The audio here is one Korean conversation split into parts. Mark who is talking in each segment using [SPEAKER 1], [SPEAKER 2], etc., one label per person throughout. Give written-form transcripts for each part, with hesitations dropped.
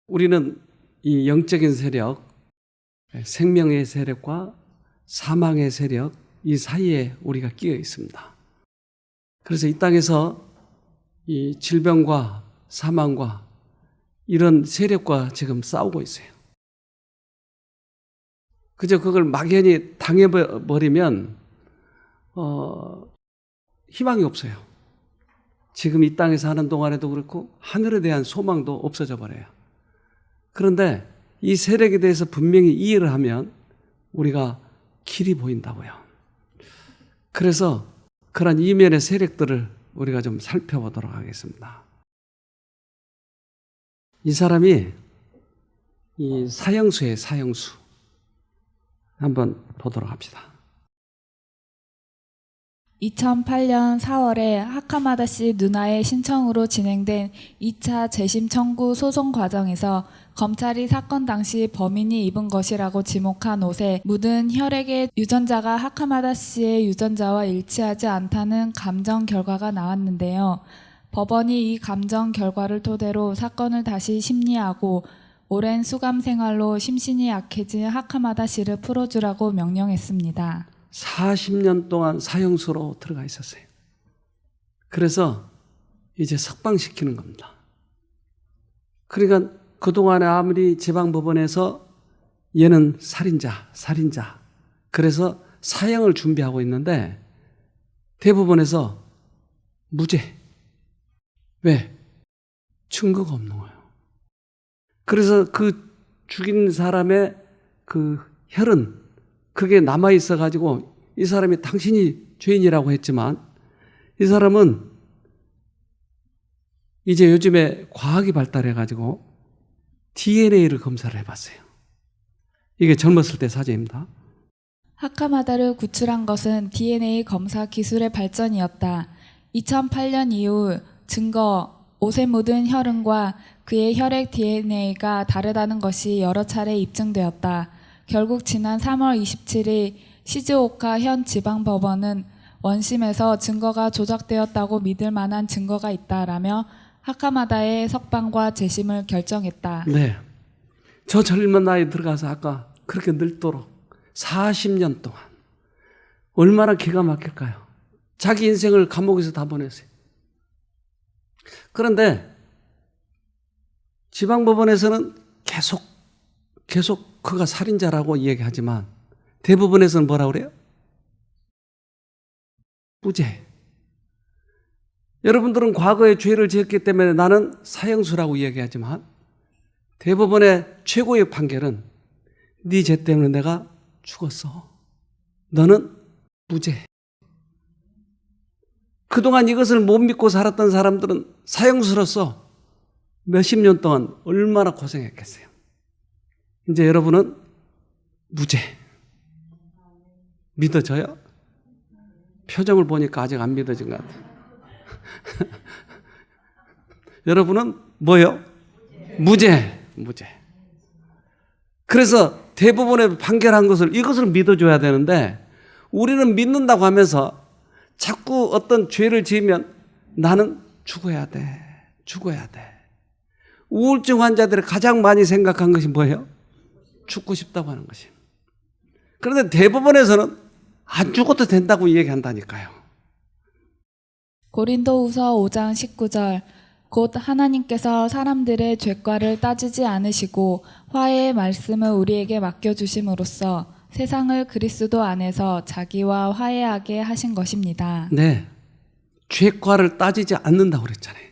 [SPEAKER 1] 우리는 이 영적인 세력, 생명의 세력과 사망의 세력, 이 사이에 우리가 끼어 있습니다. 그래서 이 땅에서 이 질병과 사망과 이런 세력과 지금 싸우고 있어요. 그저 그걸 막연히 당해버리면 희망이 없어요. 지금 이 땅에 사는 동안에도 그렇고 하늘에 대한 소망도 없어져 버려요. 그런데 이 세력에 대해서 분명히 이해를 하면 우리가 길이 보인다고요. 그래서 그런 이면의 세력들을 우리가 좀 살펴보도록 하겠습니다. 이 사람이 이 사형수예요, 사형수. 한번 보도록 합시다.
[SPEAKER 2] 2008년 4월에 하카마다 씨 누나의 신청으로 진행된 2차 재심 청구 소송 과정에서 검찰이 사건 당시 범인이 입은 것이라고 지목한 옷에 묻은 혈액의 유전자가 하카마다 씨의 유전자와 일치하지 않다는 감정 결과가 나왔는데요. 법원이 이 감정 결과를 토대로 사건을 다시 심리하고 오랜 수감 생활로 심신이 약해진 하카마다 씨를 풀어주라고 명령했습니다.
[SPEAKER 1] 40년 동안 사형수로 들어가 있었어요. 그래서 이제 석방시키는 겁니다. 그러니까 그동안에 아무리 지방법원에서 얘는 살인자. 그래서 사형을 준비하고 있는데 대법원에서 무죄. 왜? 증거가 없는 거예요. 그래서 그 죽인 사람의 그 혈은 그게 남아있어가지고 이 사람이 당신이 죄인이라고 했지만 이 사람은 이제 요즘에 과학이 발달해가지고 DNA를 검사를 해봤어요. 이게 젊었을 때 사진입니다.
[SPEAKER 2] 하카마다를 구출한 것은 DNA 검사 기술의 발전이었다. 2008년 이후 증거, 옷에 묻은 혈흔과 그의 혈액 DNA가 다르다는 것이 여러 차례 입증되었다. 결국 지난 3월 27일 시즈오카 현 지방법원은 원심에서 증거가 조작되었다고 믿을 만한 증거가 있다라며 하카마다의 석방과 재심을 결정했다.
[SPEAKER 1] 네, 저 젊은 나이에 들어가서 아까 그렇게 늙도록 40년 동안 얼마나 기가 막힐까요? 자기 인생을 감옥에서 다 보냈어요. 그런데 지방법원에서는 계속 그가 살인자라고 이야기하지만 대법원에서는 뭐라고 그래요? 무죄. 여러분들은 과거에 죄를 지었기 때문에 나는 사형수라고 이야기하지만 대법원의 최고의 판결은 네 죄 때문에 내가 죽었어. 너는 무죄. 그동안 이것을 못 믿고 살았던 사람들은 사형수로서 몇십 년 동안 얼마나 고생했겠어요. 이제 여러분은 무죄. 믿어져요? 표정을 보니까 아직 안 믿어진 것 같아요. 여러분은 뭐예요? 무죄. 그래서 대법원에 판결한 이것을 믿어줘야 되는데 우리는 믿는다고 하면서 자꾸 어떤 죄를 지으면 나는 죽어야 돼. 우울증 환자들이 가장 많이 생각한 것이 뭐예요? 죽고 싶다고 하는 것이. 그런데 대법원에서는 안 죽어도 된다고 이야기한다니까요.
[SPEAKER 2] 고린도후서 5장 19절 곧 하나님께서 사람들의 죄과를 따지지 않으시고 화해의 말씀을 우리에게 맡겨주심으로써 세상을 그리스도 안에서 자기와 화해하게 하신 것입니다.
[SPEAKER 1] 네, 죄과를 따지지 않는다고 그랬잖아요.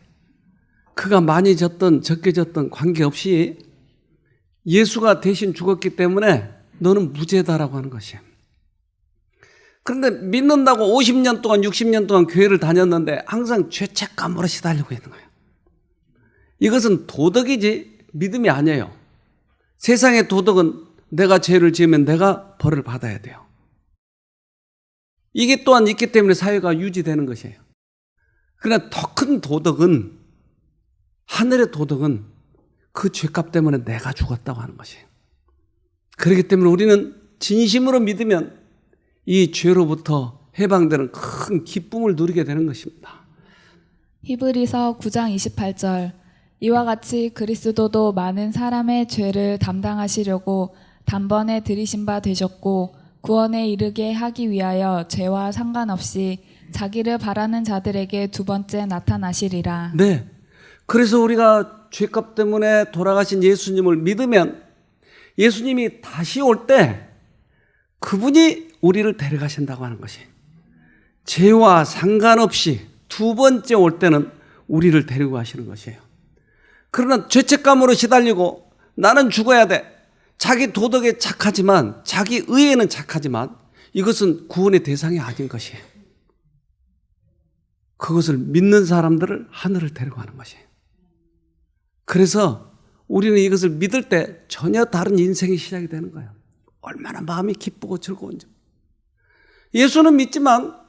[SPEAKER 1] 그가 많이 졌든 적게 졌든 관계없이 예수가 대신 죽었기 때문에 너는 무죄다라고 하는 것이에요. 그런데 믿는다고 50년 동안 60년 동안 교회를 다녔는데 항상 죄책감으로 시달리고 있는 거예요. 이것은 도덕이지 믿음이 아니에요. 세상의 도덕은 내가 죄를 지으면 내가 벌을 받아야 돼요. 이게 또한 있기 때문에 사회가 유지되는 것이에요. 그러나 더 큰 도덕은, 하늘의 도덕은 그 죄값 때문에 내가 죽었다고 하는 것이에요. 그렇기 때문에 우리는 진심으로 믿으면 이 죄로부터 해방되는 큰 기쁨을 누리게 되는 것입니다.
[SPEAKER 2] 히브리서 9장 28절 이와 같이 그리스도도 많은 사람의 죄를 담당하시려고 단번에 들이신 바 되셨고 구원에 이르게 하기 위하여 죄와 상관없이 자기를 바라는 자들에게 두 번째 나타나시리라.
[SPEAKER 1] 네. 그래서 우리가 죄값 때문에 돌아가신 예수님을 믿으면 예수님이 다시 올 때 그분이 우리를 데려가신다고 하는 것이, 죄와 상관없이 두 번째 올 때는 우리를 데리고 가시는 것이에요. 그러나 죄책감으로 시달리고 나는 죽어야 돼, 자기 도덕에 착하지만, 자기 의에는 착하지만 이것은 구원의 대상이 아닌 것이에요. 그것을 믿는 사람들을 하늘을 데려가는 것이에요. 그래서 우리는 이것을 믿을 때 전혀 다른 인생이 시작이 되는 거예요. 얼마나 마음이 기쁘고 즐거운지. 예수는 믿지만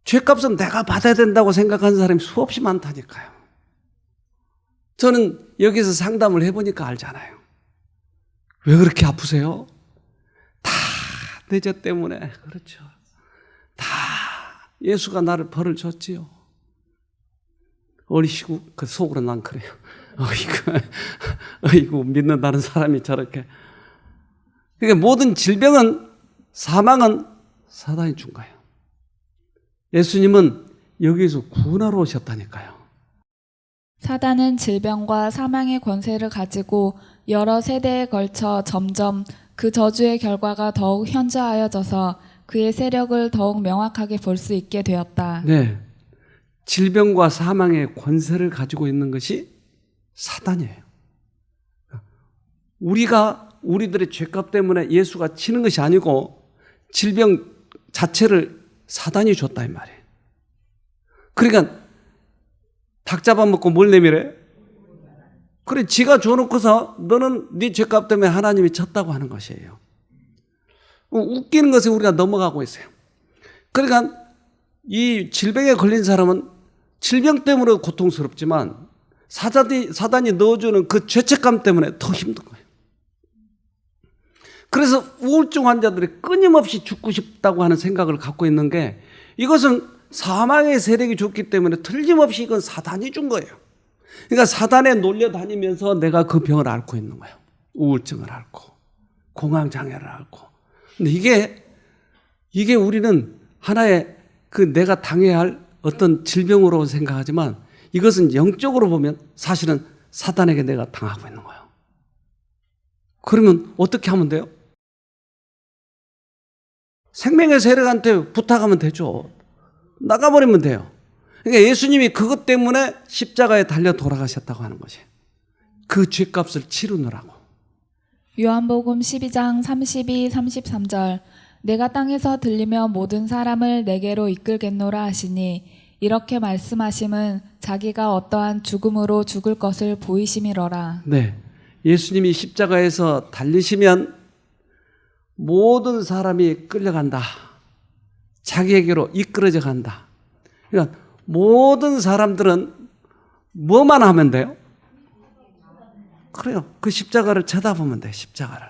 [SPEAKER 1] 죄값은 내가 받아야 된다고 생각하는 사람이 수없이 많다니까요. 저는 여기서 상담을 해보니까 알잖아요. 왜 그렇게 아프세요? 다 내 죄 때문에. 그렇죠. 다 예수가 나를 벌을 줬지요. 어리시고 그 속으로 난 그래요. 어이구 믿는다는 사람이 저렇게. 그러니까 모든 질병은, 사망은 사단이 준 거예요. 예수님은 여기에서 구원하러 오셨다니까요.
[SPEAKER 2] 사단은 질병과 사망의 권세를 가지고 여러 세대에 걸쳐 점점 그 저주의 결과가 더욱 현저하여져서 그의 세력을 더욱 명확하게 볼 수 있게 되었다.
[SPEAKER 1] 네. 질병과 사망의 권세를 가지고 있는 것이 사단이에요. 우리들의 죄값 때문에 예수가 치는 것이 아니고 질병 자체를 사단이 줬다 이 말이에요. 그러니까 닭 잡아먹고 뭘 내밀어요? 그래, 지가 줘놓고서 너는 네 죄값 때문에 하나님이 쳤다고 하는 것이에요. 웃기는 것에 우리가 넘어가고 있어요. 그러니까 이 질병에 걸린 사람은 질병 때문에 고통스럽지만 사단이 넣어주는 그 죄책감 때문에 더 힘든 거예요. 그래서 우울증 환자들이 끊임없이 죽고 싶다고 하는 생각을 갖고 있는 게, 이것은 사망의 세력이 줬기 때문에 틀림없이 이건 사단이 준 거예요. 그러니까 사단에 놀려다니면서 내가 그 병을 앓고 있는 거예요. 우울증을 앓고 공황장애를 앓고. 근데 이게 우리는 하나의 그 내가 당해야 할 어떤 질병으로 생각하지만 이것은 영적으로 보면 사실은 사단에게 내가 당하고 있는 거예요. 그러면 어떻게 하면 돼요? 생명의 세력한테 부탁하면 되죠. 나가버리면 돼요. 그러니까 예수님이 그것 때문에 십자가에 달려 돌아가셨다고 하는 것이에요. 그 죄값을 치르느라고.
[SPEAKER 2] 요한복음 12장 32, 33절 내가 땅에서 들리며 모든 사람을 내게로 이끌겠노라 하시니 이렇게 말씀하심은 자기가 어떠한 죽음으로 죽을 것을 보이심이로라.
[SPEAKER 1] 네, 예수님이 십자가에서 달리시면 모든 사람이 끌려간다. 자기에게로 이끌어져 간다. 그러니까 모든 사람들은 뭐만 하면 돼요? 그래요. 그 십자가를 쳐다보면 돼요. 십자가를.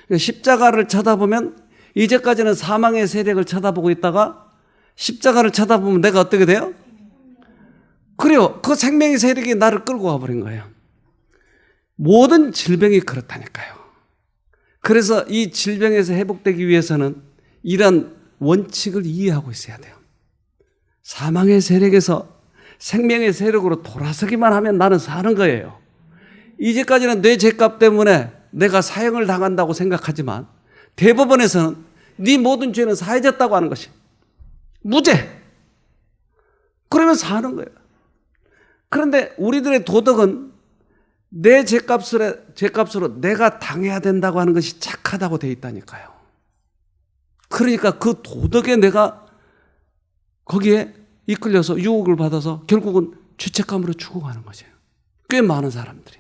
[SPEAKER 1] 그러니까 십자가를 쳐다보면 이제까지는 사망의 세력을 쳐다보고 있다가 십자가를 쳐다보면 내가 어떻게 돼요? 그래요. 그 생명의 세력이 나를 끌고 와버린 거예요. 모든 질병이 그렇다니까요. 그래서 이 질병에서 회복되기 위해서는 이런 원칙을 이해하고 있어야 돼요. 사망의 세력에서 생명의 세력으로 돌아서기만 하면 나는 사는 거예요. 이제까지는 내 죄값 때문에 내가 사형을 당한다고 생각하지만 대법원에서는 네 모든 죄는 사해졌다고 하는 것이 무죄. 그러면 사는 거예요. 그런데 우리들의 도덕은 내 죄값으로 내가 당해야 된다고 하는 것이 착하다고 되어 있다니까요. 그러니까 그 도덕에 내가 거기에 이끌려서 유혹을 받아서 결국은 죄책감으로 죽어가는 거죠. 꽤 많은 사람들이.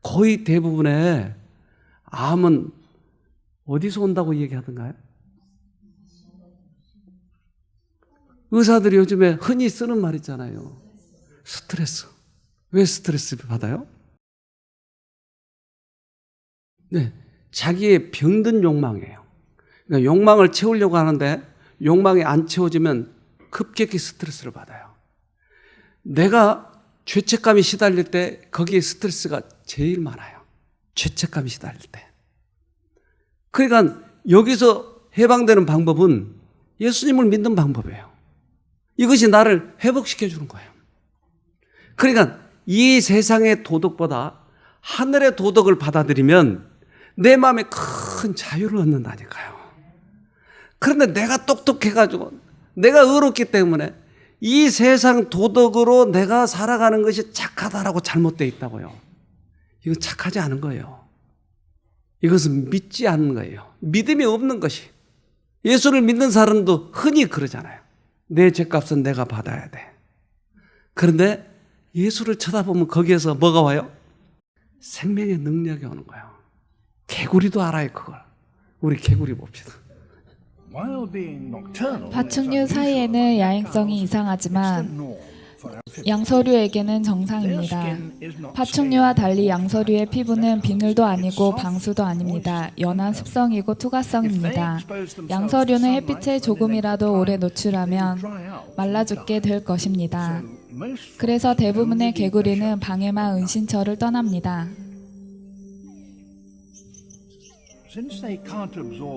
[SPEAKER 1] 거의 대부분의 암은 어디서 온다고 얘기하던가요? 의사들이 요즘에 흔히 쓰는 말 있잖아요. 스트레스. 왜 스트레스 받아요? 네, 자기의 병든 욕망이에요. 그러니까 욕망을 채우려고 하는데 욕망이 안 채워지면 급격히 스트레스를 받아요. 내가 죄책감이 시달릴 때 거기에 스트레스가 제일 많아요. 죄책감이 시달릴 때. 그러니까 여기서 해방되는 방법은 예수님을 믿는 방법이에요. 이것이 나를 회복시켜 주는 거예요. 그러니까 이 세상의 도덕보다 하늘의 도덕을 받아들이면 내 마음에 큰 자유를 얻는다니까요. 그런데 내가 똑똑해가지고 내가 의롭기 때문에 이 세상 도덕으로 내가 살아가는 것이 착하다라고 잘못되어 있다고요. 이건 착하지 않은 거예요. 이것은 믿지 않는 거예요. 믿음이 없는 것이. 예수를 믿는 사람도 흔히 그러잖아요. 내 죄값은 내가 받아야 돼. 그런데 예수를 쳐다보면 거기에서 뭐가 와요? 생명의 능력이 오는 거예요. 개구리도 알아요, 그걸. 우리 개구리 봅시다.
[SPEAKER 2] 파충류 사이에는 야행성이 이상하지만 양서류에게는 정상입니다. 파충류와 달리 양서류의 피부는 비늘도 아니고 방수도 아닙니다. 연한 습성이고 투과성입니다. 양서류는 햇빛에 조금이라도 오래 노출하면 말라 죽게 될 것입니다. 그래서 대부분의 개구리는 방에만 은신처를 떠납니다.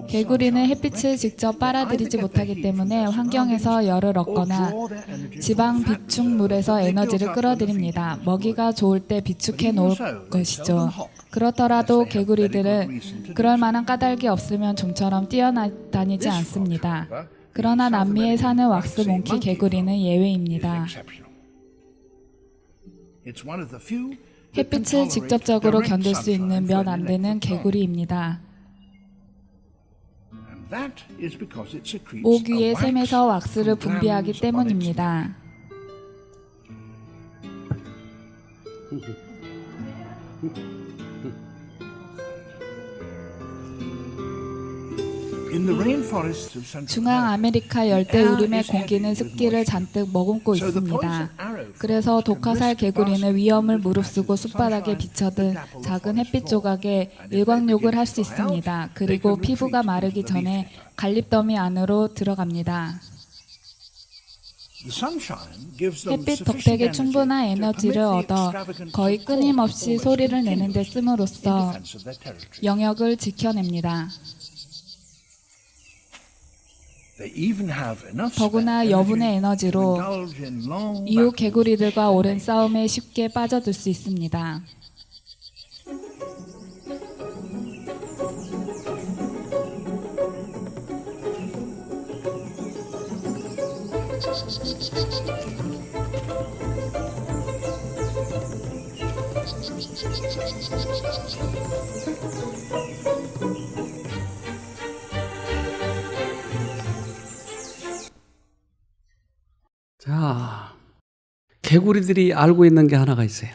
[SPEAKER 2] 개구리는 햇빛을 직접 빨아들이지 못하기 때문에 환경에서 열을 얻거나 지방 비축물에서 에너지를 끌어들입니다. 먹이가 좋을 때 비축해 놓을 것이죠. 그렇더라도 개구리들은 그럴 만한 까닭이 없으면 좀처럼 뛰어다니지 않습니다. 그러나 남미에 사는 왁스 몽키 개구리는 예외입니다. 햇빛을 직접적으로 견딜 수 있는 몇 안 되는 개구리입니다. 목 위의 샘에서 왁스를 분비하기 때문입니다. 중앙 아메리카 열대우림의 공기는 습기를 잔뜩 머금고 있습니다. 그래서 독화살 개구리는 위험을 무릅쓰고 숲바닥에 비쳐든 작은 햇빛 조각에 일광욕을 할 수 있습니다. 그리고 피부가 마르기 전에 갈립더미 안으로 들어갑니다. 햇빛 덕택에 충분한 에너지를 얻어 거의 끊임없이 소리를 내는 데 씀으로써 영역을 지켜냅니다. 더구나 여분의 에너지로 이웃 개구리들과 오랜 싸움에 쉽게 빠져들 수 있습니다.
[SPEAKER 1] 자, 개구리들이 알고 있는 게 하나가 있어요.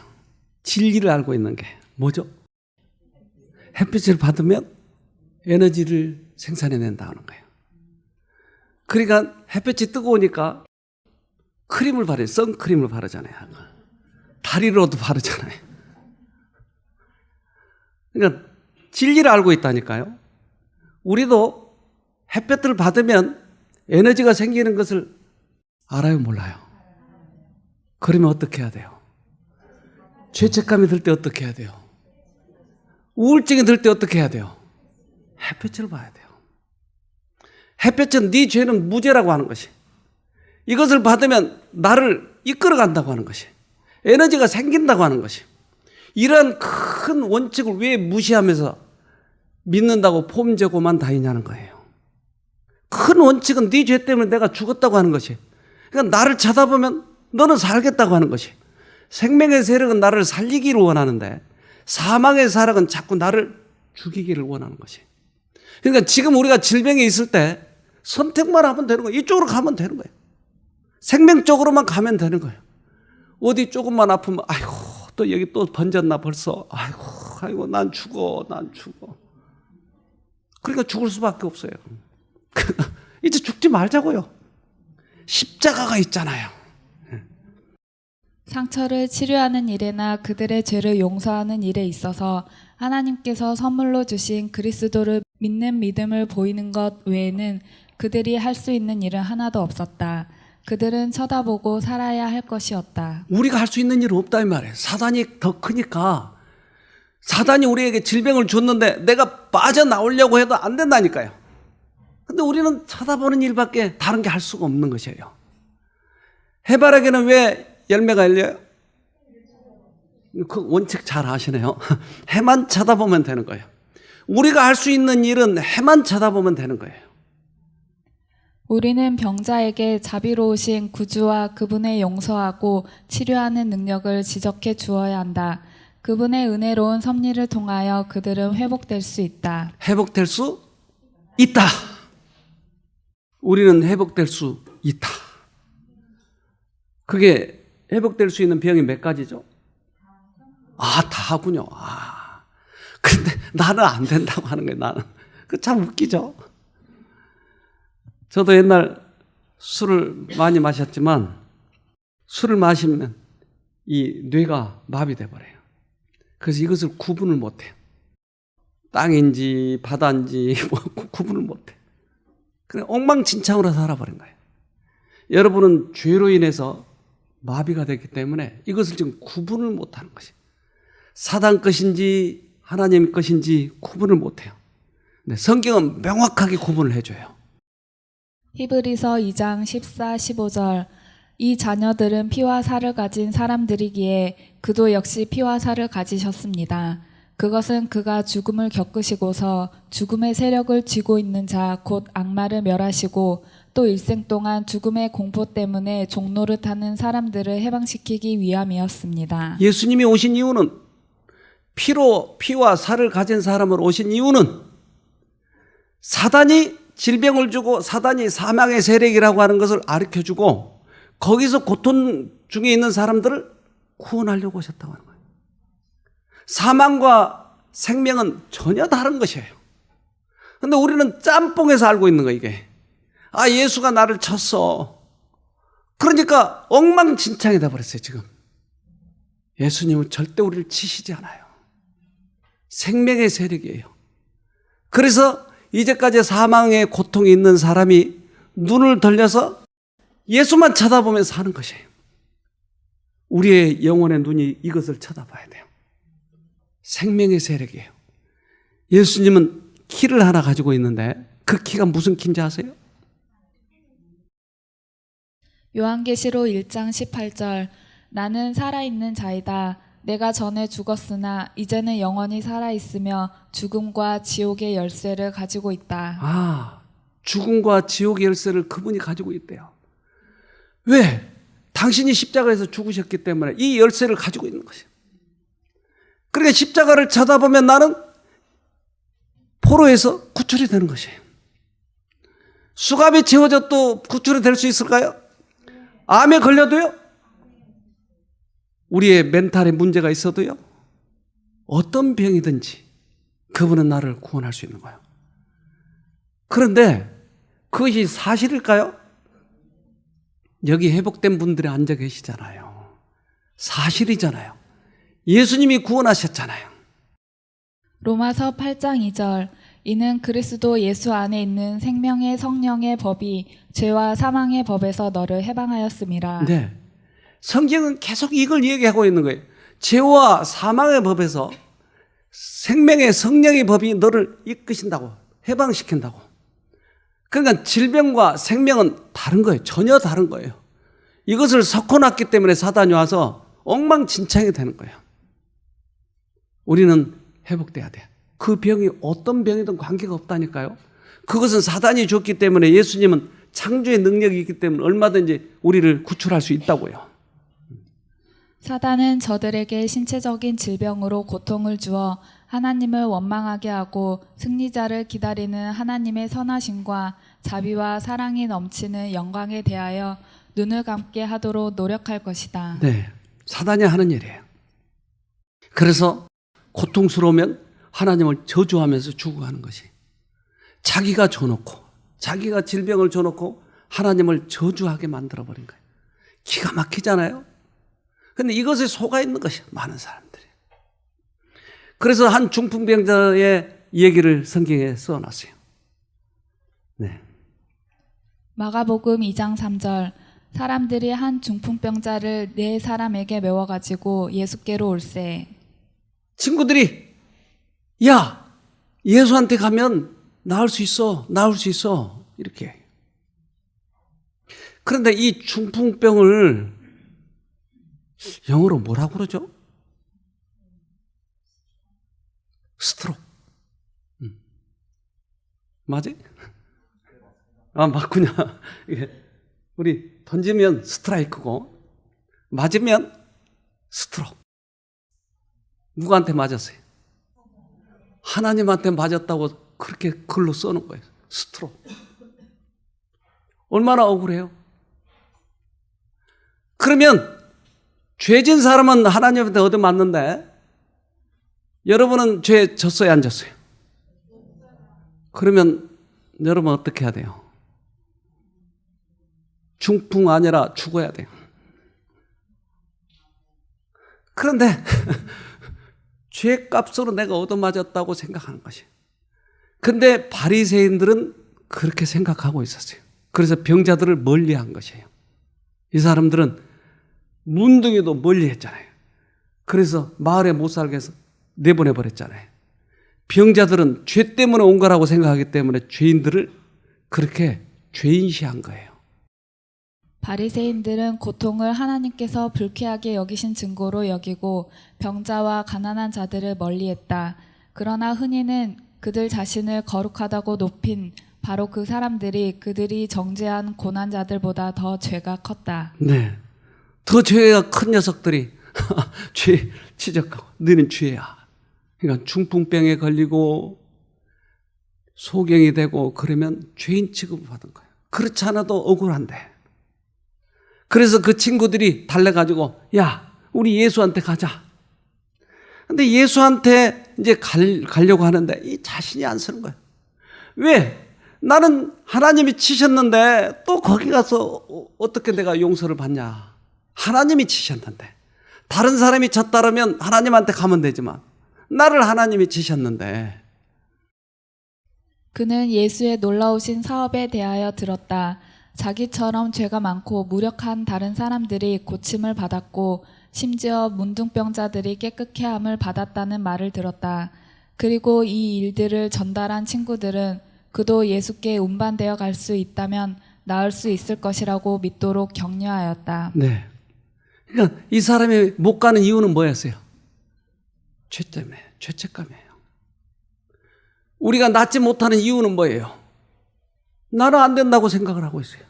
[SPEAKER 1] 진리를 알고 있는 게 뭐죠? 햇빛을 받으면 에너지를 생산해낸다는 거예요. 그러니까 햇빛이 뜨거우니까 크림을 바르요. 선크림을 바르잖아요. 다리로도 바르잖아요. 그러니까 진리를 알고 있다니까요. 우리도 햇볕을 받으면 에너지가 생기는 것을 알아요, 몰라요? 그러면 어떻게 해야 돼요? 죄책감이 들 때 어떻게 해야 돼요? 우울증이 들 때 어떻게 해야 돼요? 햇볕을 봐야 돼요. 햇볕은 네 죄는 무죄라고 하는 것이, 이것을 받으면 나를 이끌어간다고 하는 것이, 에너지가 생긴다고 하는 것이, 이러한 큰 원칙을 왜 무시하면서 믿는다고 폼재고만 다니냐는 거예요. 큰 원칙은 네 죄 때문에 내가 죽었다고 하는 것이, 그러니까 나를 쳐다보면 너는 살겠다고 하는 것이, 생명의 세력은 나를 살리기를 원하는데 사망의 세력은 자꾸 나를 죽이기를 원하는 것이. 그러니까 지금 우리가 질병에 있을 때 선택만 하면 되는 거예요. 이쪽으로 가면 되는 거예요. 생명 쪽으로만 가면 되는 거예요. 어디 조금만 아프면 아이고 또 여기 또 번졌나 벌써, 아이고 난 죽어. 그러니까 죽을 수밖에 없어요. 이제 죽지 말자고요. 십자가가 있잖아요.
[SPEAKER 2] 상처를 치료하는 일에나 그들의 죄를 용서하는 일에 있어서 하나님께서 선물로 주신 그리스도를 믿는 믿음을 보이는 것 외에는 그들이 할 수 있는 일은 하나도 없었다. 그들은 쳐다보고 살아야 할 것이었다.
[SPEAKER 1] 우리가 할 수 있는 일은 없다 이 말이에요. 사단이 더 크니까. 사단이 우리에게 질병을 줬는데 내가 빠져나오려고 해도 안 된다니까요. 근데 우리는 쳐다보는 일밖에 다른 게 할 수가 없는 것이에요. 해바라기는 왜 열매가 열려요? 그 원칙 잘 아시네요. 해만 쳐다보면 되는 거예요. 우리가 할 수 있는 일은 해만 쳐다보면 되는 거예요.
[SPEAKER 2] 우리는 병자에게 자비로우신 구주와 그분의 용서하고 치료하는 능력을 지적해 주어야 한다. 그분의 은혜로운 섭리를 통하여 그들은 회복될 수 있다.
[SPEAKER 1] 회복될 수 있다. 우리는 회복될 수 있다. 그게 회복될 수 있는 병이 몇 가지죠? 다군요. 근데 나는 안 된다고 하는 거예요, 나는. 그 참 웃기죠? 저도 옛날 술을 많이 마셨지만 술을 마시면 이 뇌가 마비돼 버려요. 그래서 이것을 구분을 못 해요. 땅인지 바다인지 구분을 못 해요. 그냥 엉망진창으로 살아버린 거예요. 여러분은 죄로 인해서 마비가 됐기 때문에 이것을 지금 구분을 못 하는 것이에요. 사단 것인지 하나님 것인지 구분을 못 해요. 근데 성경은 명확하게 구분을 해줘요.
[SPEAKER 2] 히브리서 2장 14, 15절 이 자녀들은 피와 살을 가진 사람들이기에 그도 역시 피와 살을 가지셨습니다. 그것은 그가 죽음을 겪으시고서 죽음의 세력을 쥐고 있는 자 곧 악마를 멸하시고 또 일생 동안 죽음의 공포 때문에 종노릇하는 사람들을 해방시키기 위함이었습니다.
[SPEAKER 1] 예수님이 오신 이유는 피와 살을 가진 사람으로 오신 이유는 사단이 질병을 주고 사단이 사망의 세력이라고 하는 것을 가르쳐주고 거기서 고통 중에 있는 사람들을 구원하려고 오셨다고 하는 거예요. 사망과 생명은 전혀 다른 것이에요. 그런데 우리는 짬뽕에서 알고 있는 거예요, 이게. 예수가 나를 쳤어. 그러니까 엉망진창이 돼버렸어요, 지금. 예수님은 절대 우리를 치시지 않아요. 생명의 세력이에요. 그래서 이제까지 사망의 고통이 있는 사람이 눈을 돌려서 예수만 쳐다보면서 사는 것이에요. 우리의 영혼의 눈이 이것을 쳐다봐야 돼요. 생명의 세력이에요. 예수님은 키를 하나 가지고 있는데 그 키가 무슨 키인지 아세요?
[SPEAKER 2] 요한계시록 1장 18절 나는 살아있는 자이다. 내가 전에 죽었으나 이제는 영원히 살아있으며 죽음과 지옥의 열쇠를 가지고 있다.
[SPEAKER 1] 죽음과 지옥의 열쇠를 그분이 가지고 있대요. 왜? 당신이 십자가에서 죽으셨기 때문에 이 열쇠를 가지고 있는 것이에요. 그러니까 십자가를 쳐다보면 나는 포로에서 구출이 되는 것이에요. 수갑이 채워져도 구출이 될 수 있을까요? 암에 걸려도요? 우리의 멘탈에 문제가 있어도요? 어떤 병이든지 그분은 나를 구원할 수 있는 거예요. 그런데 그것이 사실일까요? 여기 회복된 분들이 앉아 계시잖아요. 사실이잖아요. 예수님이 구원하셨잖아요.
[SPEAKER 2] 로마서 8장 2절 이는 그리스도 예수 안에 있는 생명의 성령의 법이 죄와 사망의 법에서 너를 해방하였음이라.
[SPEAKER 1] 네. 성경은 계속 이걸 얘기하고 있는 거예요. 죄와 사망의 법에서 생명의 성령의 법이 너를 이끄신다고, 해방시킨다고. 그러니까 질병과 생명은 다른 거예요. 전혀 다른 거예요. 이것을 섞어놨기 때문에 사단이 와서 엉망진창이 되는 거예요. 우리는 회복돼야 돼요. 그 병이 어떤 병이든 관계가 없다니까요. 그것은 사단이 줬기 때문에 예수님은 창조의 능력이 있기 때문에 얼마든지 우리를 구출할 수 있다고요.
[SPEAKER 2] 사단은 저들에게 신체적인 질병으로 고통을 주어 하나님을 원망하게 하고 승리자를 기다리는 하나님의 선하심과 자비와 사랑이 넘치는 영광에 대하여 눈을 감게 하도록 노력할 것이다.
[SPEAKER 1] 네, 사단이 하는 일이에요. 그래서 고통스러우면 하나님을 저주하면서 죽어가는 것이, 자기가 줘놓고 자기가 질병을 줘놓고 하나님을 저주하게 만들어버린 거예요. 기가 막히잖아요. 근데 이것에 속아 있는 것이 많은 사람들이. 그래서 한 중풍병자의 얘기를 성경에 써놨어요. 네.
[SPEAKER 2] 마가복음 2장 3절 사람들이 한 중풍병자를 네 사람에게 메워가지고 예수께로 올세.
[SPEAKER 1] 친구들이 야, 예수한테 가면 나을 수 있어, 나을 수 있어 이렇게. 그런데 이 중풍병을 영어로 뭐라고 그러죠? 스트로크. 맞지? 아, 맞구나. 우리 던지면 스트라이크고 맞으면 스트로크. 누구한테 맞았어요? 하나님한테 맞았다고 그렇게 글로 써놓은 거예요. 스트로크. 얼마나 억울해요? 그러면 죄진 사람은 하나님한테 얻어맞는데 여러분은 죄 졌어요, 안 졌어요? 그러면 여러분 어떻게 해야 돼요? 중풍 아니라 죽어야 돼요. 그런데 죄값으로 내가 얻어맞았다고 생각하는 것이에요. 근데 바리새인들은 그렇게 생각하고 있었어요. 그래서 병자들을 멀리한 것이에요. 이 사람들은 문둥이도 멀리했잖아요. 그래서 마을에 못 살게 해서 내보내버렸잖아요. 병자들은 죄 때문에 온 거라고 생각하기 때문에 죄인들을 그렇게 죄인시한 거예요.
[SPEAKER 2] 바리새인들은 고통을 하나님께서 불쾌하게 여기신 증거로 여기고 병자와 가난한 자들을 멀리했다. 그러나 흔히는 그들 자신을 거룩하다고 높인 바로 그 사람들이 그들이 정죄한 고난자들보다 더 죄가 컸다.
[SPEAKER 1] 네, 더 죄가 큰 녀석들이 죄 지적하고 너는 죄야. 그러니까 중풍병에 걸리고 소경이 되고 그러면 죄인 취급을 받은 거예요. 그렇지 않아도 억울한데. 그래서 그 친구들이 달래가지고 야, 우리 예수한테 가자. 근데 예수한테 이제 가려고 하는데 이 자신이 안 서는 거예요. 왜? 나는 하나님이 치셨는데 또 거기 가서 어떻게 내가 용서를 받냐. 하나님이 치셨는데. 다른 사람이 쳤다라면 하나님한테 가면 되지만 나를 하나님이 치셨는데.
[SPEAKER 2] 그는 예수의 놀라우신 사업에 대하여 들었다. 자기처럼 죄가 많고 무력한 다른 사람들이 고침을 받았고 심지어 문둥병자들이 깨끗해 함을 받았다는 말을 들었다. 그리고 이 일들을 전달한 친구들은 그도 예수께 운반되어 갈 수 있다면 나을 수 있을 것이라고 믿도록 격려하였다.
[SPEAKER 1] 네. 그러니까 이 사람이 못 가는 이유는 뭐였어요? 죄 때문에, 죄책감이에요. 우리가 낫지 못하는 이유는 뭐예요? 나는 안 된다고 생각을 하고 있어요.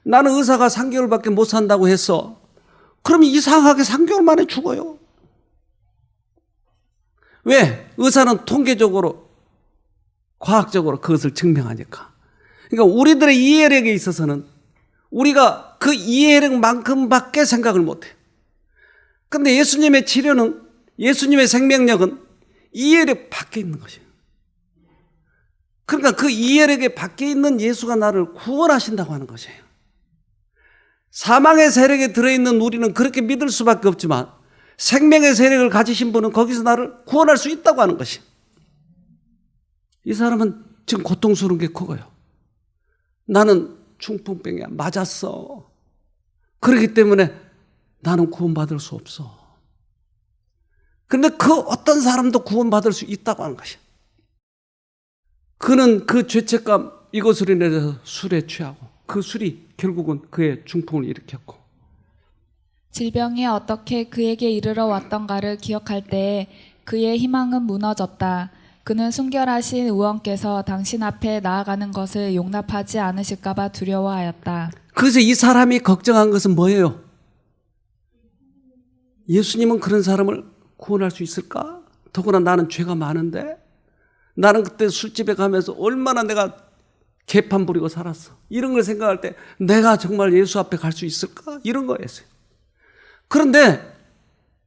[SPEAKER 1] 나는 의사가 3개월밖에 못 산다고 했어. 그럼 이상하게 3개월 만에 죽어요. 왜? 의사는 통계적으로, 과학적으로 그것을 증명하니까. 그러니까 우리들의 이해력에 있어서는 우리가 그 이해력만큼밖에 생각을 못해요. 근데 예수님의 치료는, 예수님의 생명력은 이해력 밖에 있는 것이에요. 그러니까 그 이해력에 밖에 있는 예수가 나를 구원하신다고 하는 것이에요. 사망의 세력에 들어있는 우리는 그렇게 믿을 수밖에 없지만 생명의 세력을 가지신 분은 거기서 나를 구원할 수 있다고 하는 것이에요. 이 사람은 지금 고통스러운 게 그거예요. 나는 중풍병이야. 맞았어. 그렇기 때문에 나는 구원받을 수 없어. 그런데 그 어떤 사람도 구원받을 수 있다고 하는 것이에요. 그는 그 죄책감 이것으로 인해서 술에 취하고 그 술이 결국은 그의 중풍을 일으켰고
[SPEAKER 2] 질병이 어떻게 그에게 이르러 왔던가를 기억할 때에 그의 희망은 무너졌다. 그는 순결하신 의원께서 당신 앞에 나아가는 것을 용납하지 않으실까 봐 두려워하였다.
[SPEAKER 1] 그래서 이 사람이 걱정한 것은 뭐예요? 예수님은 그런 사람을 구원할 수 있을까? 더구나 나는 죄가 많은데 나는 그때 술집에 가면서 얼마나 내가 개판 부리고 살았어. 이런 걸 생각할 때 내가 정말 예수 앞에 갈 수 있을까? 이런 거였어요. 그런데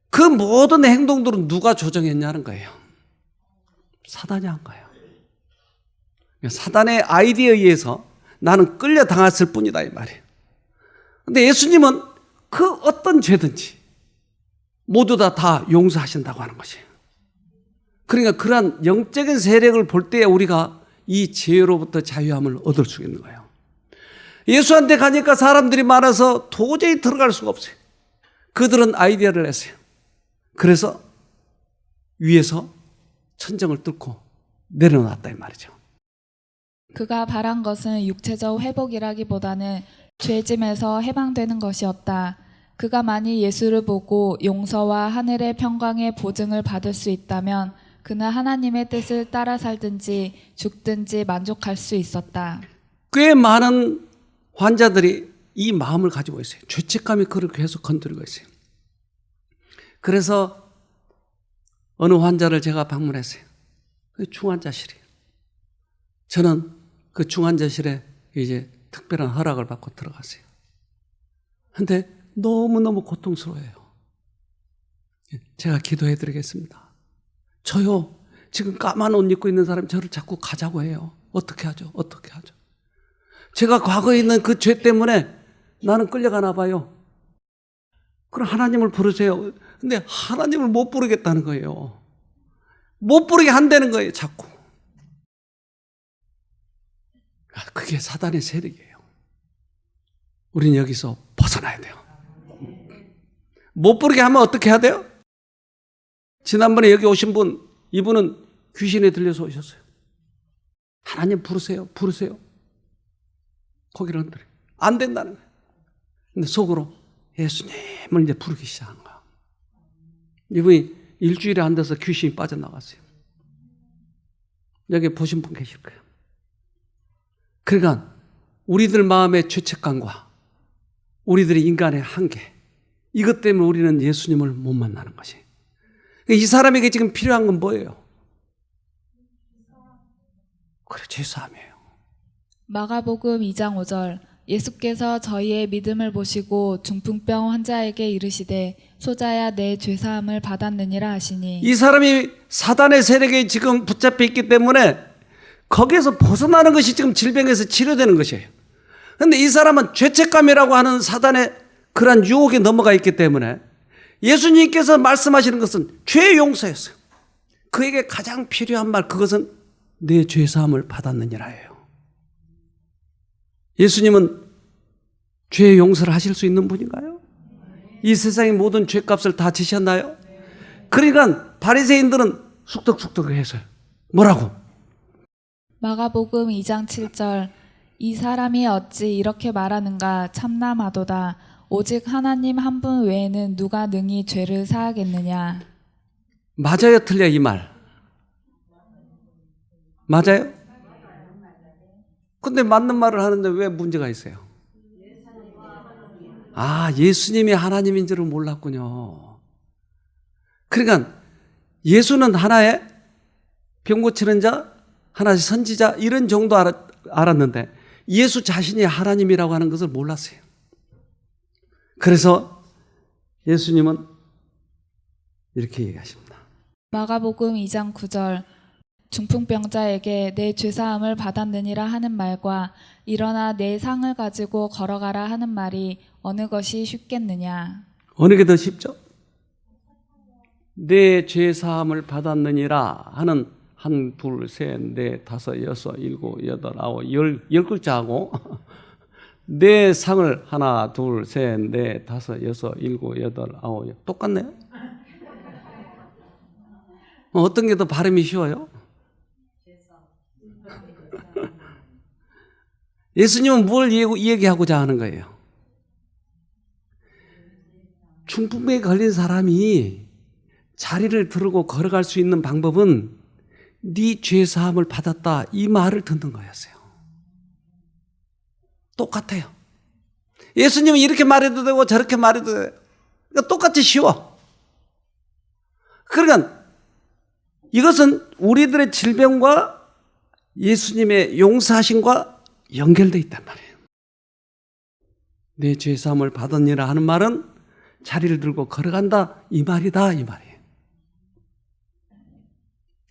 [SPEAKER 1] 그 모든 행동들은 누가 조정했냐는 거예요. 사단이 한 거예요. 사단의 아이디어에 의해서 나는 끌려당했을 뿐이다 이 말이에요. 그런데 예수님은 그 어떤 죄든지 모두 다 용서하신다고 하는 것이에요. 그러니까 그러한 영적인 세력을 볼 때 우리가 이 죄로부터 자유함을 얻을 수 있는 거예요. 예수한테 가니까 사람들이 많아서 도저히 들어갈 수가 없어요. 그들은 아이디어를 냈어요. 그래서 위에서 천정을 뚫고 내려놨다 이 말이죠.
[SPEAKER 2] 그가 바란 것은 육체적 회복이라기보다는 죄짐에서 해방되는 것이었다. 그가 만일 예수를 보고 용서와 하늘의 평강의 보증을 받을 수 있다면 그는 하나님의 뜻을 따라 살든지 죽든지 만족할 수 있었다.
[SPEAKER 1] 꽤 많은 환자들이 이 마음을 가지고 있어요. 죄책감이 그를 계속 건드리고 있어요. 그래서 어느 환자를 제가 방문했어요. 중환자실이에요. 저는 그 중환자실에 이제 특별한 허락을 받고 들어갔어요. 근데 너무너무 고통스러워요. 제가 기도해 드리겠습니다. 저요, 지금 까만 옷 입고 있는 사람이 저를 자꾸 가자고 해요. 어떻게 하죠? 어떻게 하죠? 제가 과거에 있는 그 죄 때문에 나는 끌려가나 봐요. 그럼 하나님을 부르세요. 근데 하나님을 못 부르겠다는 거예요. 못 부르게 한다는 거예요, 자꾸. 그게 사단의 세력이에요. 우리는 여기서 벗어나야 돼요. 못 부르게 하면 어떻게 해야 돼요? 지난번에 여기 오신 분, 이분은 귀신에 들려서 오셨어요. 하나님 부르세요, 부르세요. 고개를 흔들어요. 안 된다는 거예요. 근데 속으로 예수님을 이제 부르기 시작한 거야. 이분이 일주일에 안 돼서 귀신이 빠져나갔어요. 여기 보신 분 계실 거예요. 그러니까 우리들 마음의 죄책감과 우리들의 인간의 한계, 이것 때문에 우리는 예수님을 못 만나는 것이. 이 사람에게 지금 필요한 건 뭐예요? 그래, 죄사함이에요.
[SPEAKER 2] 마가복음 2장 5절 예수께서 저희의 믿음을 보시고 중풍병 환자에게 이르시되 소자야 내 죄사함을 받았느니라 하시니.
[SPEAKER 1] 이 사람이 사단의 세력에 지금 붙잡혀 있기 때문에 거기에서 벗어나는 것이 지금 질병에서 치료되는 것이에요. 그런데 이 사람은 죄책감이라고 하는 사단의 그러한 유혹에 넘어가 있기 때문에 예수님께서 말씀하시는 것은 죄 용서였어요. 그에게 가장 필요한 말, 그것은 내 죄사함을 받았느니라예요. 예수님은 죄 용서를 하실 수 있는 분인가요? 이 세상의 모든 죄값을 다 지셨나요? 그러니까 바리새인들은 숙덕숙덕해서요. 뭐라고?
[SPEAKER 2] 마가복음 2장 7절 이 사람이 어찌 이렇게 말하는가 참남하도다. 오직 하나님 한 분 외에는 누가 능히 죄를 사하겠느냐.
[SPEAKER 1] 맞아요, 틀려 이 말? 맞아요? 근데 맞는 말을 하는데 왜 문제가 있어요? 아, 예수님이 하나님인 줄을 몰랐군요. 그러니까 예수는 하나의 병 고치는 자, 하나의 선지자 이런 정도 알았는데 예수 자신이 하나님이라고 하는 것을 몰랐어요. 그래서 예수님은 이렇게 얘기하십니다.
[SPEAKER 2] 마가복음 2장 9절 중풍병자에게 내 죄사함을 받았느니라 하는 말과 일어나 내 상을 가지고 걸어가라 하는 말이 어느 것이 쉽겠느냐.
[SPEAKER 1] 어느 게 더 쉽죠? 내 죄사함을 받았느니라 하는 한, 둘, 셋, 넷, 다섯, 여섯, 일곱, 여덟, 아홉, 열 글자하고 내 상을 하나, 둘, 셋, 넷, 다섯, 여섯, 일곱, 여덟, 아홉 똑같네요. 어떤 게 더 발음이 쉬워요? 예수님은 뭘 얘기하고자 하는 거예요? 중풍병에 걸린 사람이 자리를 들고 걸어갈 수 있는 방법은 네 죄사함을 받았다 이 말을 듣는 거였어요. 똑같아요. 예수님은 이렇게 말해도 되고 저렇게 말해도 돼요. 그러니까 똑같이 쉬워. 그러니까 이것은 우리들의 질병과 예수님의 용서하심과 연결되어 있단 말이에요. 내 죄사함을 받았니라 하는 말은 자리를 들고 걸어간다 이 말이다 이 말이에요.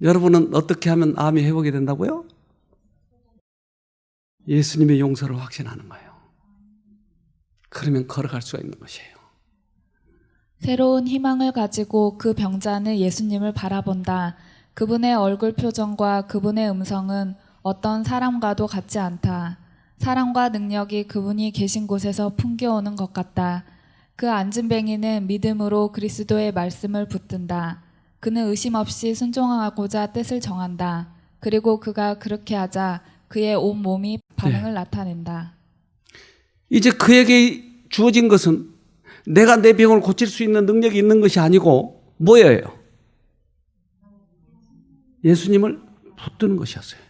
[SPEAKER 1] 여러분은 어떻게 하면 암이 회복이 된다고요? 예수님의 용서를 확신하는 거예요. 그러면 걸어갈 수가 있는 것이에요.
[SPEAKER 2] 새로운 희망을 가지고 그 병자는 예수님을 바라본다. 그분의 얼굴 표정과 그분의 음성은 어떤 사람과도 같지 않다. 사랑과 능력이 그분이 계신 곳에서 풍겨오는 것 같다. 그 앉은뱅이는 믿음으로 그리스도의 말씀을 붙든다. 그는 의심 없이 순종하고자 뜻을 정한다. 그리고 그가 그렇게 하자 그의 온 몸이 반응을 나타낸다.
[SPEAKER 1] 이제 그에게 주어진 것은 내가 내 병을 고칠 수 있는 능력이 있는 것이 아니고 뭐예요? 예수님을 붙드는 것이었어요.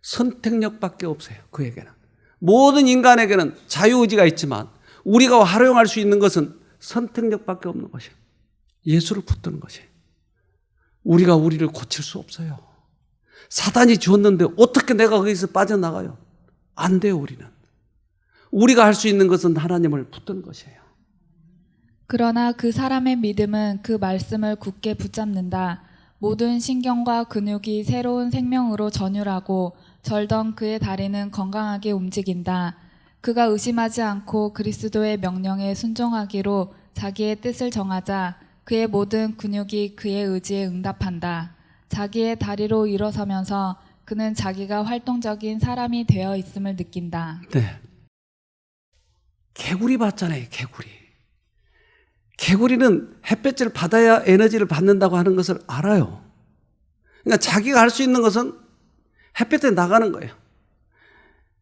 [SPEAKER 1] 선택력밖에 없어요. 그에게는. 모든 인간에게는 자유의지가 있지만 우리가 활용할 수 있는 것은 선택력밖에 없는 것이에요. 예수를 붙드는 것이에요. 우리가 우리를 고칠 수 없어요. 사단이 주었는데 어떻게 내가 거기서 빠져나가요? 안 돼요, 우리는. 우리가 할 수 있는 것은 하나님을 붙드는 것이에요.
[SPEAKER 2] 그러나 그 사람의 믿음은 그 말씀을 굳게 붙잡는다. 모든 신경과 근육이 새로운 생명으로 전율하고 절던 그의 다리는 건강하게 움직인다. 그가 의심하지 않고 그리스도의 명령에 순종하기로 자기의 뜻을 정하자 그의 모든 근육이 그의 의지에 응답한다. 자기의 다리로 일어서면서 그는 자기가 활동적인 사람이 되어 있음을 느낀다.
[SPEAKER 1] 네. 개구리 봤잖아요, 개구리. 개구리는 햇볕을 받아야 에너지를 받는다고 하는 것을 알아요. 그러니까 자기가 할 수 있는 것은 햇볕에 나가는 거예요.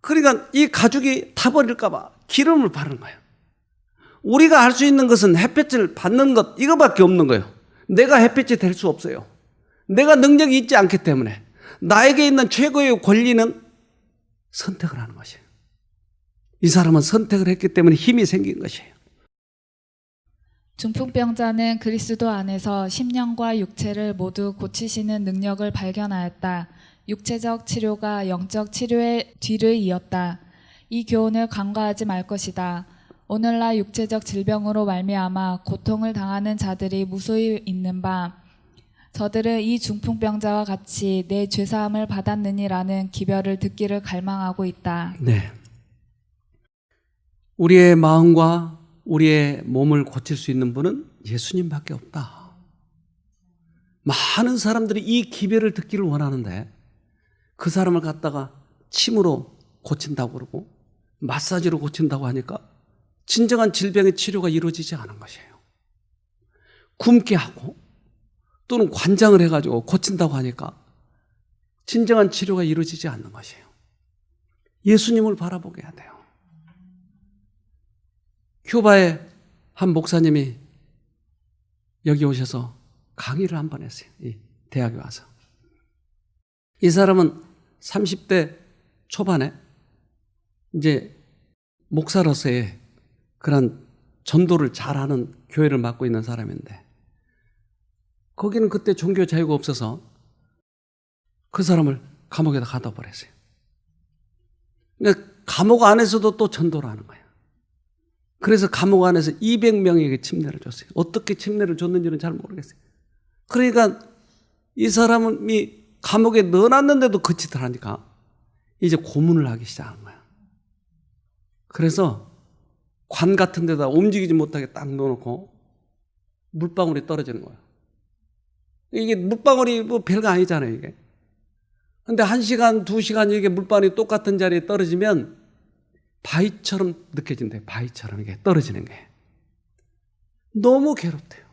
[SPEAKER 1] 그러니까 이 가죽이 타버릴까 봐 기름을 바르는 거예요. 우리가 할 수 있는 것은 햇볕을 받는 것 이거밖에 없는 거예요. 내가 햇볕이 될 수 없어요. 내가 능력이 있지 않기 때문에 나에게 있는 최고의 권리는 선택을 하는 것이에요. 이 사람은 선택을 했기 때문에 힘이 생긴 것이에요.
[SPEAKER 2] 중풍병자는 그리스도 안에서 심령과 육체를 모두 고치시는 능력을 발견하였다. 육체적 치료가 영적 치료의 뒤를 이었다. 이 교훈을 간과하지 말 것이다. 오늘날 육체적 질병으로 말미암아 고통을 당하는 자들이 무수히 있는 바 저들은 이 중풍병자와 같이 내 죄사함을 받았느니라는 기별을 듣기를 갈망하고 있다.
[SPEAKER 1] 네. 우리의 마음과 우리의 몸을 고칠 수 있는 분은 예수님밖에 없다. 많은 사람들이 이 기별을 듣기를 원하는데 그 사람을 갖다가 침으로 고친다고 그러고 마사지로 고친다고 하니까 진정한 질병의 치료가 이루어지지 않은 것이에요. 굶게 하고 또는 관장을 해가지고 고친다고 하니까 진정한 치료가 이루어지지 않는 것이에요. 예수님을 바라보게 해야 돼요. 큐바의 한 목사님이 여기 오셔서 강의를 한 번 했어요. 이 대학에 와서. 이 사람은 30대 초반에 이제 목사로서의 그런 전도를 잘하는 교회를 맡고 있는 사람인데 거기는 그때 종교 자유가 없어서 그 사람을 감옥에다 가둬버렸어요. 그러니까 감옥 안에서도 또 전도를 하는 거예요. 그래서 감옥 안에서 200명에게 침례를 줬어요. 어떻게 침례를 줬는지는 잘 모르겠어요. 그러니까 이 사람이 감옥에 넣어놨는데도 그 짓을 하니까 이제 고문을 하기 시작한 거야. 그래서 관 같은 데다 움직이지 못하게 딱 넣어놓고 물방울이 떨어지는 거예요. 이게 물방울이 뭐 별거 아니잖아요, 이게. 근데 1시간, 2시간 이게 물방울이 똑같은 자리에 떨어지면 바위처럼 느껴진대요. 바위처럼 이게 떨어지는 게. 너무 괴롭대요.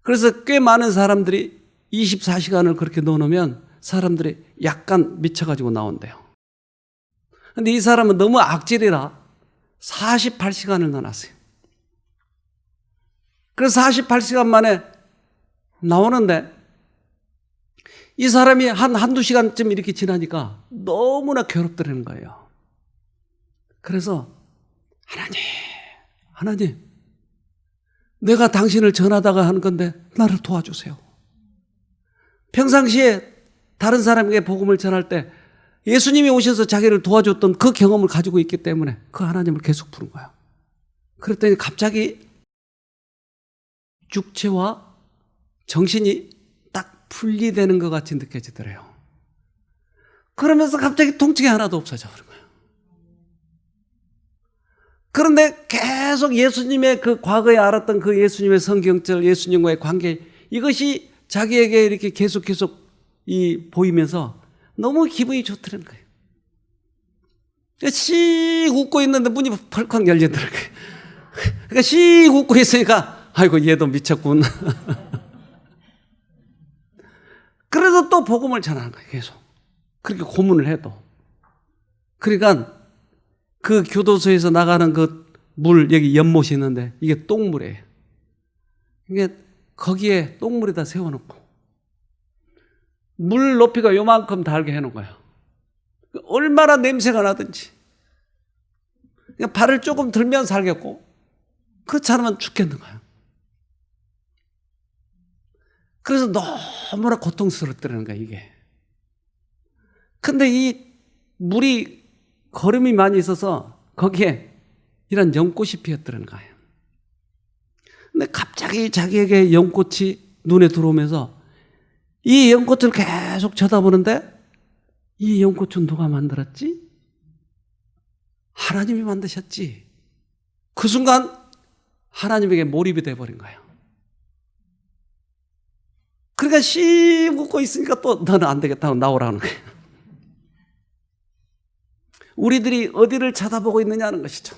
[SPEAKER 1] 그래서 꽤 많은 사람들이 24시간을 그렇게 넣어놓으면 사람들이 약간 미쳐가지고 나온대요. 근데 이 사람은 너무 악질이라 48시간을 넣어놨어요. 그래서 48시간 만에 나오는데 이 사람이 한두 시간쯤 이렇게 지나니까 너무나 괴롭더라는 거예요. 그래서 하나님, 내가 당신을 전하다가 하는 건데 나를 도와주세요. 평상시에 다른 사람에게 복음을 전할 때 예수님이 오셔서 자기를 도와줬던 그 경험을 가지고 있기 때문에 그 하나님을 계속 부른 거예요. 그랬더니 갑자기 육체와 정신이 딱 분리되는 것 같이 느껴지더래요. 그러면서 갑자기 통증이 하나도 없어져 버린 거예요. 그런데 계속 예수님의 그 과거에 알았던 그 예수님의 성경절, 예수님과의 관계, 이것이 자기에게 이렇게 계속 보이면서 너무 기분이 좋더라는 거예요. 씩 웃고 있는데 문이 펄컥 열리더라고요. 그러니까 씩 웃고 있으니까 아이고 얘도 미쳤군. 그래도 또 복음을 전하는 거예요. 계속. 그렇게 고문을 해도. 그러니까 그 교도소에서 나가는 그 물, 여기 연못이 있는데 이게 똥물이에요. 이게 거기에 똥물에다 세워놓고 물 높이가 요만큼 달게 해놓은 거예요. 얼마나 냄새가 나든지. 그냥 발을 조금 들면 살겠고 그렇지 않으면 죽겠는 거예요. 그래서 너무나 고통스럽더라는 거예요, 이게. 근데 이 물이 거름이 많이 있어서 거기에 이런 연꽃이 피었더라는 거예요. 근데 갑자기 자기에게 연꽃이 눈에 들어오면서 이 연꽃을 계속 쳐다보는데 이 연꽃은 누가 만들었지? 하나님이 만드셨지. 그 순간 하나님에게 몰입이 돼버린 거예요. 그러니까 씩 웃고 있으니까 또 너는 안 되겠다고 나오라는 거예요. 우리들이 어디를 쳐다보고 있느냐는 것이죠.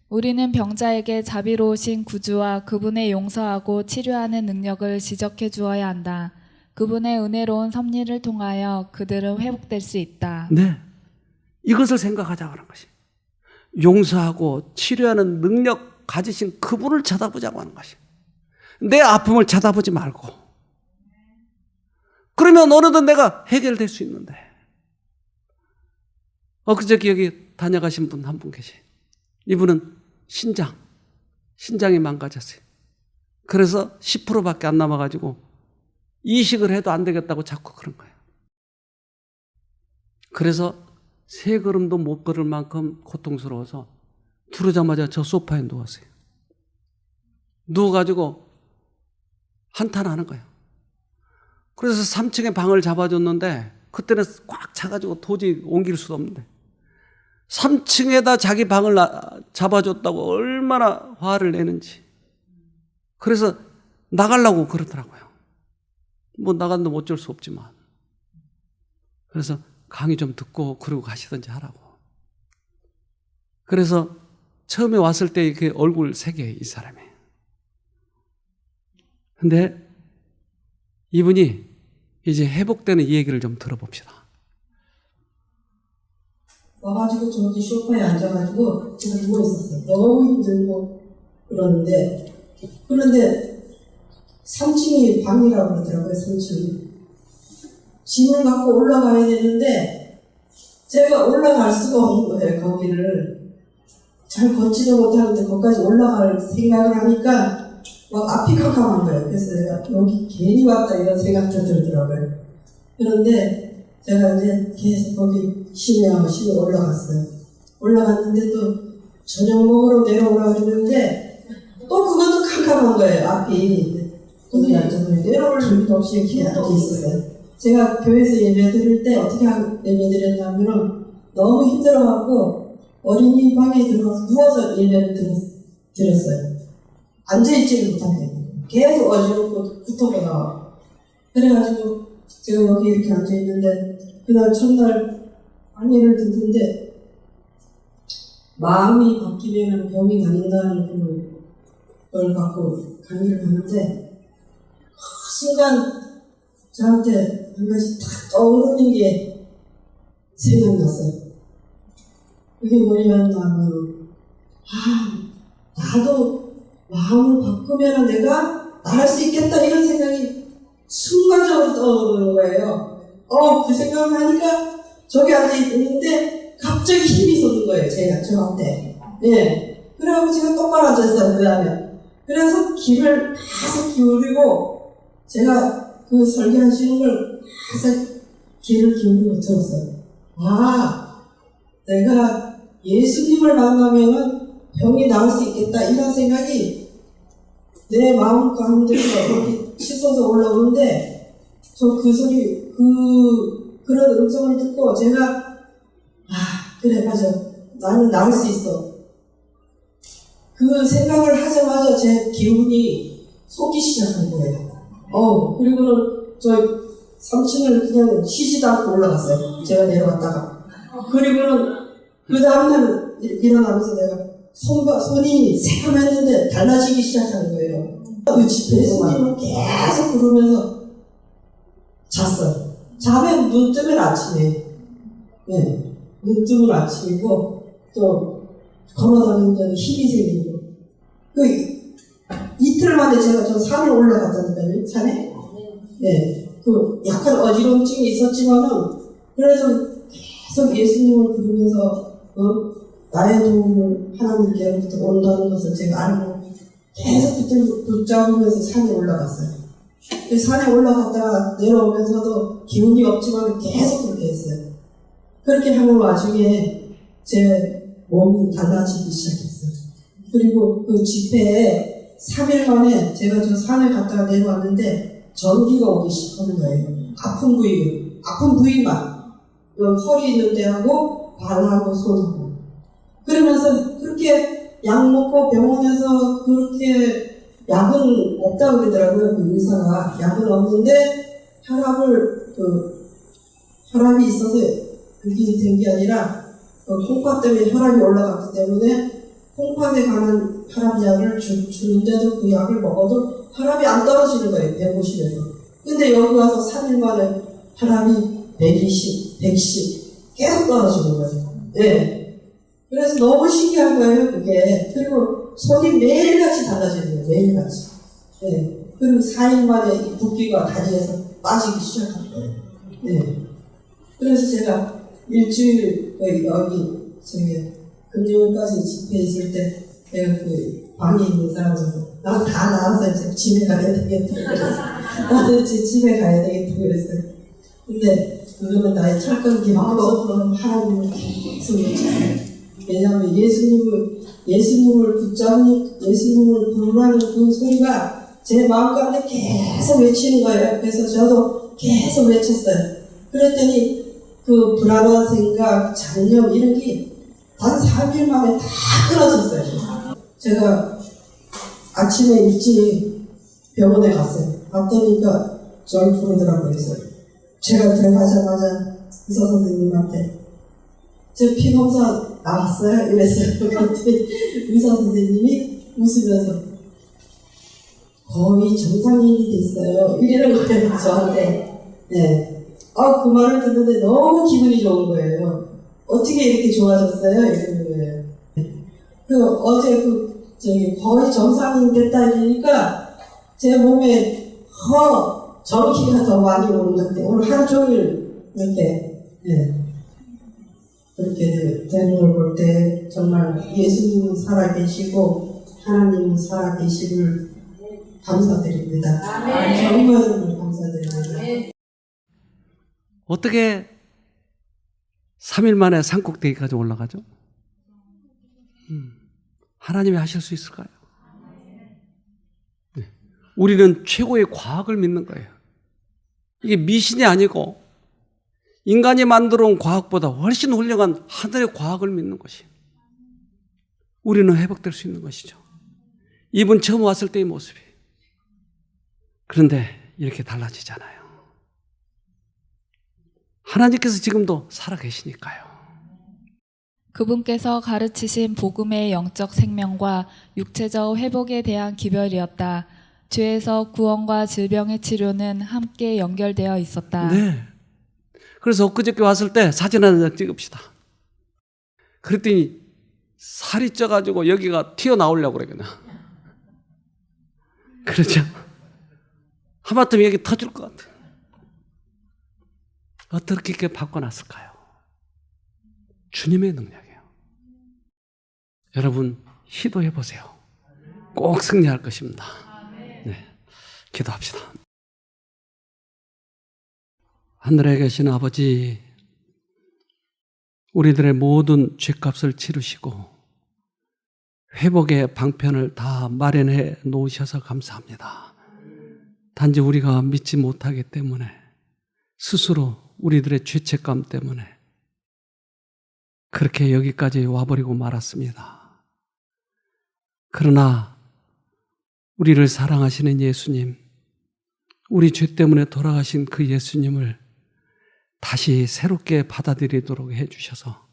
[SPEAKER 2] 우리는 병자에게 자비로우신 구주와 그분의 용서하고 치료하는 능력을 지적해 주어야 한다. 그분의 은혜로운 섭리를 통하여 그들은 회복될 수 있다.
[SPEAKER 1] 네, 이것을 생각하자고 하는 것이. 용서하고 치료하는 능력 가지신 그분을 쳐다보자고 하는 것이. 내 아픔을 쳐다보지 말고. 그러면 어느덧 내가 해결될 수 있는데. 엊그저께 여기 다녀가신 분 한 분 계시. 이분은 신장이 망가졌어요. 그래서 10%밖에 안 남아가지고 이식을 해도 안 되겠다고 자꾸 그런 거예요. 그래서 세 걸음도 못 걸을 만큼 고통스러워서 들어오자마자 저 소파에 누웠어요. 누워가지고 한탄하는 거예요. 그래서 3층에 방을 잡아줬는데 그때는 꽉 차가지고 도저히 옮길 수도 없는데 3층에다 자기 방을 잡아줬다고 얼마나 화를 내는지. 그래서 나가려고 그러더라고요. 뭐 나간다면 어쩔 수 없지만. 그래서 강의 좀 듣고 그러고 가시든지 하라고. 그래서 처음에 왔을 때 그 얼굴 색이에요, 이 사람이. 근데 이분이 이제 회복되는 이 얘기를 좀 들어봅시다.
[SPEAKER 3] 와가지고 저기 소파에 앉아가지고 제가 누워있었어요. 너무 힘들고 그런데 3층이 방이라고 그러더라고요. 3층이. 짐을 갖고 올라가야 되는데 제가 올라갈 수가 없는 거예요. 거기를 잘 걷지도 못하는데 거기까지 올라갈 생각을 하니까 막 앞이 캄캄한 거예요. 그래서 내가 여기 괜히 왔다 이런 생각도 들더라고요. 그런데 제가 이제 계속 거기 심야 올라갔어요. 올라갔는데 또 저녁 먹으러 내려오라고 했는데 또 그것도 캄캄한 거예요. 앞이. 거기 앉아서 내려올 준비도 없이 이렇게 앉아 있었어요. 제가 교회에서 예배 드릴 때 어떻게 예배 드렸냐면 너무 힘들어갖고 어린이 방에 들어가서 누워서 예배를 드렸어요. 앉아있지를 못하게 계속 어지럽고 구토가 나와. 그래가지고 제가 여기 이렇게 앉아있는데 그날 첫날 강의를 듣는데 마음이 바뀌면 병이 낫는다는 걸 갖고 강의를 하는데 순간 저한테 한 가지 탁 떠오르는 게 생각났어요. 그게 뭐냐면 나도 마음을 바꾸면 내가 나을 수 있겠다 이런 생각이 순간적으로 떠오르는 거예요. 그 생각을 하니까 저기 앉아있는데 갑자기 힘이 솟는 거예요. 저한테. 네. 그래가지고 제가 똑바로 앉았어요. 그 다음에. 그래서 귀를 계속 기울이고 제가 그 설교하시는 걸 계속 귀를 기울이고 들었어요. 내가 예수님을 만나면 병이 나을 수 있겠다 이런 생각이 내 마음 가운데서 이렇게 치솟아 올라오는데 저 그 소리 그런 음성을 듣고 제가 그래 맞아 나는 나을 수 있어 그 생각을 하자마자 제 기운이 솟기 시작한 거예요. 그리고는 저 3층을 그냥 쉬지도 않고 올라갔어요. 제가 내려갔다가 그리고는 그 다음날 일어나면서 내가 손이 새카맸는데 달라지기 시작하는 거예요. 그 예수님을 계속 부르면서 잤어요. 자면 눈 뜨면 아침에. 네. 눈 뜨면 아침이고, 또, 걸어다니는 힘이 생기고. 이틀 만에 제가 저 산에 올라갔다니까요, 산에. 네. 약간 어지러움증이 있었지만은, 그래서 계속 예수님을 부르면서, 나의 도움을 하나님께로부터 온다는 것을 제가 알고, 계속 붙잡으면서 산에 올라갔어요. 산에 올라갔다가 내려오면서도 기운이 없지만 계속 그렇게 했어요. 그렇게 하는 와중에 제 몸이 달라지기 시작했어요. 그리고 그 집회에 3일 만에 제가 저 산에 갔다가 내려왔는데 전기가 오기 시작하는 거예요. 아픈 부위만. 허리 있는 데하고 발하고 손하고. 그러면서 그렇게 약 먹고 병원에서 그렇게 약은 없다고 그러더라고요. 그 의사가. 약은 없는데 혈압이 있어서 그게 된 게 아니라 콩팥 때문에 혈압이 올라갔기 때문에 콩팥에 관한 혈압약을 주는데도 그 약을 먹어도 혈압이 안 떨어지는 거예요. 150에서. 근데 여기 와서 3일 만에 혈압이 120, 110 계속 떨어지는 거예요. 네. 그래서 너무 신기한 거예요. 그게. 그리고 손이 매일같이 달라지는 거예요. 매일같이. 네. 그리고 4일 만에 이 붓기가 다리에서 빠지기 시작한 거예요. 네. 그래서 제가 일주일 여기 금요일까지 집회에 있을 때 내가 그 방에 있는 사람으로 난 다 나와서 이제 집에 가야 되겠다고 그랬어요. 나는 이제 집에 가야 되겠다고 그랬어요. 근데 그거는 나의 철권기 마음속으로 하나님을 계속 외쳤어요. 왜냐하면 예수님을 붙잡는 예수님을 부르라는 그 소리가 제 마음 가운데 계속 외치는 거예요. 그래서 저도 계속 외쳤어요. 그랬더니 그 불안한 생각, 잡념 이런 게 단 3일 만에 다 끊어졌어요. 제가 아침에 일찍 병원에 갔어요. 갔더니까 저를 부르더라고요. 그래서 제가 들어가자마자 의사 선생님한테 제 피검사 나왔어요? 이랬어요. 그랬더니 의사 선생님이 웃으면서 거의 정상인이 됐어요. 이러는 거예요. 저한테. 네. 그 말을 듣는데 너무 기분이 좋은 거예요. 어떻게 이렇게 좋아졌어요? 이러는 거예요. 어제 거의 정상인 됐다 이러니까 제 몸에 전기가 더 많이 오는 것 같아요. 오늘 하루 종일 이렇게, 그렇게 되는 걸 볼 때 정말 예수님은 살아계시고 하나님은 살아계심을 감사드립니다. 정말 감사드립니다.
[SPEAKER 1] 어떻게 3일 만에 산꼭대기까지 올라가죠? 하나님이 하실 수 있을까요? 네. 우리는 최고의 과학을 믿는 거예요. 이게 미신이 아니고 인간이 만들어 온 과학보다 훨씬 훌륭한 하늘의 과학을 믿는 것이에요. 우리는 회복될 수 있는 것이죠. 이분 처음 왔을 때의 모습이. 그런데 이렇게 달라지잖아요. 하나님께서 지금도 살아계시니까요.
[SPEAKER 2] 그분께서 가르치신 복음의 영적 생명과 육체적 회복에 대한 기별이었다. 죄에서 구원과 질병의 치료는 함께 연결되어 있었다.
[SPEAKER 1] 네. 그래서 엊그저께 왔을 때 사진 한 장 찍읍시다. 그랬더니 살이 쪄가지고 여기가 튀어나오려고 그래 그냥. 그렇죠? 하마터면 여기 터질 것 같아. 어떻게 이렇게 바꿔놨을까요? 주님의 능력이에요. 여러분 시도해보세요. 꼭 승리할 것입니다. 네, 기도합시다. 하늘에 계신 아버지, 우리들의 모든 죄값을 치르시고 회복의 방편을 다 마련해 놓으셔서 감사합니다. 단지 우리가 믿지 못하기 때문에 스스로 우리들의 죄책감 때문에 그렇게 여기까지 와버리고 말았습니다. 그러나 우리를 사랑하시는 예수님, 우리 죄 때문에 돌아가신 그 예수님을 다시 새롭게 받아들이도록 해주셔서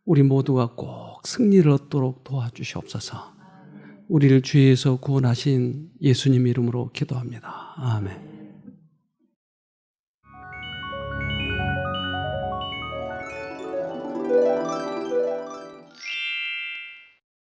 [SPEAKER 1] 우리 모두가 꼭 승리를 얻도록 도와주시옵소서. 우리를 죄에서 구원하신 예수님 이름으로 기도합니다. 아멘.